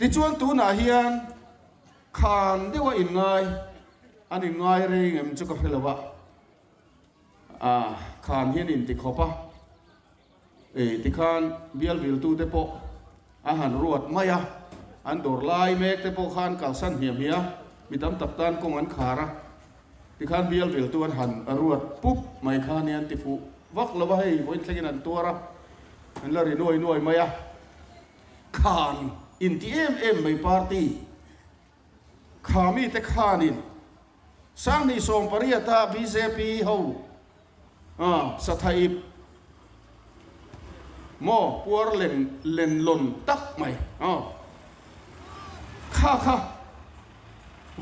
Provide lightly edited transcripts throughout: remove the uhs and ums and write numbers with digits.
ติจวนตูน่าเฮียนขานเดียวอินไงอันนี้ไงเรื่องมันจะก็เป็นอะไรวะขานเฮียนอินติขอบปะติขานเบียลวิลตูเตโปอาหารรวดไม่อะอันโดร์ไลเมกเตโปขานกัลสันเฮียมีตำตับตันกงอันขาระติขานเบียลวิลตูอันหันรวดปุ๊บไม่ขานเนียนติฟูวักละวะให้วันเล็กนันตัวระอันละรีน่วยไม่อะขานอินที่ไม่ปาร์ตี้ขามีแต่ขานินสร้างนิสงปริยตาBJPเขาสถาอิบโม่ปัวเล่นหล่นตักไหมข้า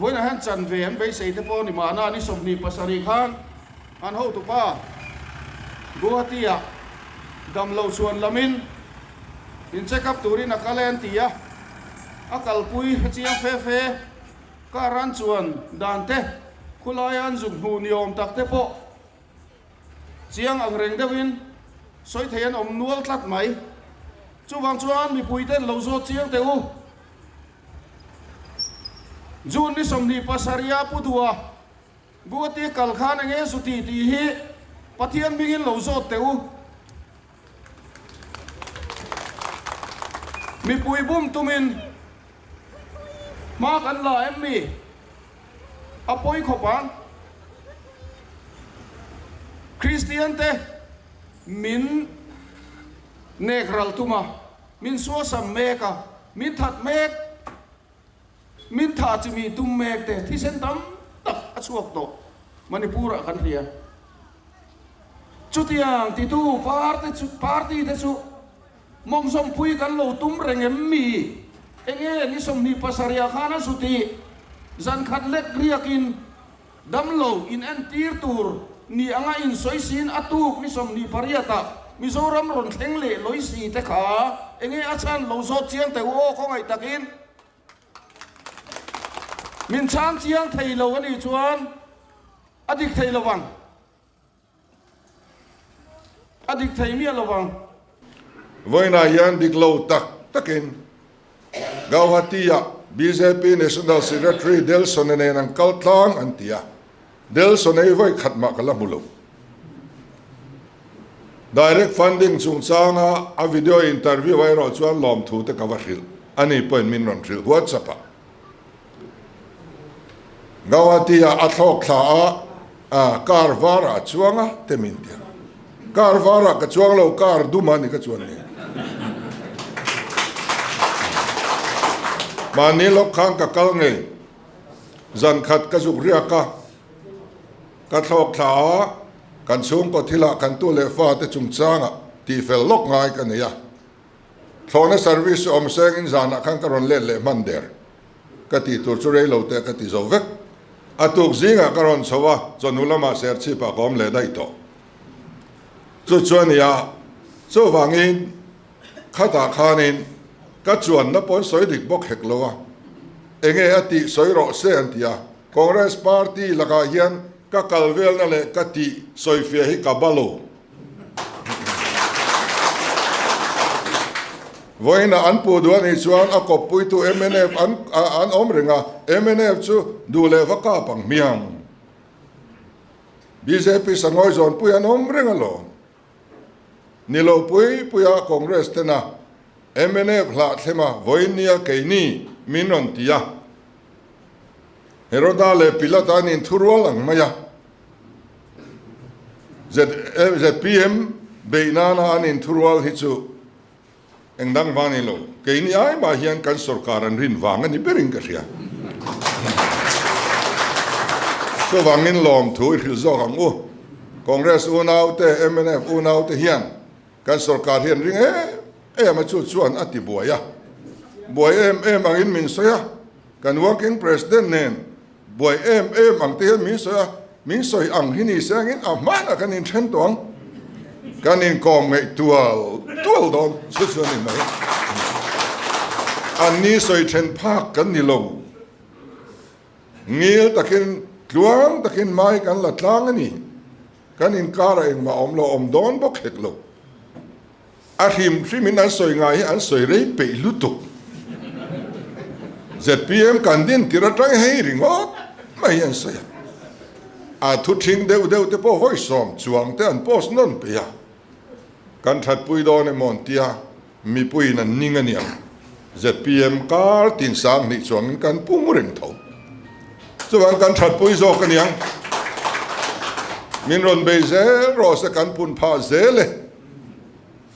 วันนั้นจันเวียนไปเสียที่ปอนิมานานิสมนิปัสสริขันอันเขาตุป้ากัวตียดำเลาชวนละมินอินเช็คกับตูรินักเลนตียอักลปุยเจียเฟการันชวนดานเตคุลายันจุกหูนิยมตักเตโปเจียงอังเริงเดวินสอยเทียนอมนวลทัดไหมจูวังจวนมีปุยเต้นเหลาโซเจียงเตอูจูนนิสมนีปัสริยาปุดัวบัวตีกัลขานเงสุตีตีฮีปะเทียนบิงินเหลาโซเตอูมีปุยบุ้มตุมินมากันละมีอปอยขบังคริสเตียนเตมินเนกรัลตุมามินสัวสัมเมกะมินทัดเมกมินทัดจะมีตุมเมกเตที่เส้นตั้มตักอสวกโตมันนี่ปูระกันเทียจุดyangที่ตู้ปาร์ตี้เตสุมองสมพุยกันโลตุมเรงมีนี่สมนิปัสริยาขานะสุติจันขัดเล็กเรียกินดำโลอินแอนตีร์ตูร์นี่อ่างอินสวยสินอตุกนี่สมนิปริยตามิโซรัมรอนเทงเล่ลอยสีเตขาอาจารย์โลโซเจียงแต่โอ้ของไอ้ตะกินมินชานเจียงไทยโลกันอีชวนอดีตไทยระวังอดีตไทยเมียระวังวันนั้นยันดิกโลตะกินGauhatia BJP National Secretary Delson ne nang kaltlang antia Delson ei voi khatma kala mulo direct funding chungchanga a video interview vai ro chuan lom thu te kawaril ani point min ron thil WhatsApp Gauhatia athok thla a karvara chuanga temintia karvara ka chuang lo kar dumani ka chuan ni mani lok khang ka kal nge zan khat ka juk ria ka thok thla kan chung ko thila kan tu le fa te chung changa ti fel lok ngai ka ne ya thona service om seng in zana khang ka ron le mander ka ti tur chu rei lo te ka ti zo vek atuk zinga ka ron chowa chonulama ser chi pa kom le dai to chu chuan ya chu wangin khata khanin ka chuan na pon soi dik bok hek lowa ati soi ro se antia Congress Party laka hian ka kalvel na le ka ti soi fia hi ka balo voina an pu duan ni chuan a kop pui tu MNF an omringa MNF chu du le va ka pang miang BJP sangoi zon pui an omringa lo nilo pui a Congress tena MNF la thema voinia keini minon tia heroda le pilatan in thurwalang maya ZPM beinana an in thurwal hichu engdang vanilo keini ai ma hian kan sarkaran rin wang ani bering ka ria so wangin lom thu hil zo ang Congress unaute MNF unaute hian kan sarkar hian ring ma chu chuan ati buaya buai angin min soya kan working president nen buai ang te min soi ang hini sangin amana kan in chen tong kan in kom ngai tual don chu chuan in mai an ni soi chen phak kan ni lo ngil takin tluang takin mai kan la tlang ani kan in kara eng ma om lo om don bok hek lo a him min an soi ngai an soi rei pe lutuk ZPM กันดินที่เราใจให้ริงอดไม่ยังเสียทุทิ้งเดวเตปอไว้สอมจวงแต่อันโพสนั่นเปียกันทัดปุยโดนในมอนเตียมีปุยนั่นนิ่งเนียง ZPM การตินสังนิจวงกันปุ่งเริงเท่าส่วนกันทัดปุยโจกันยังมินรอนเบเซรอสกันปุ่นพาเซเล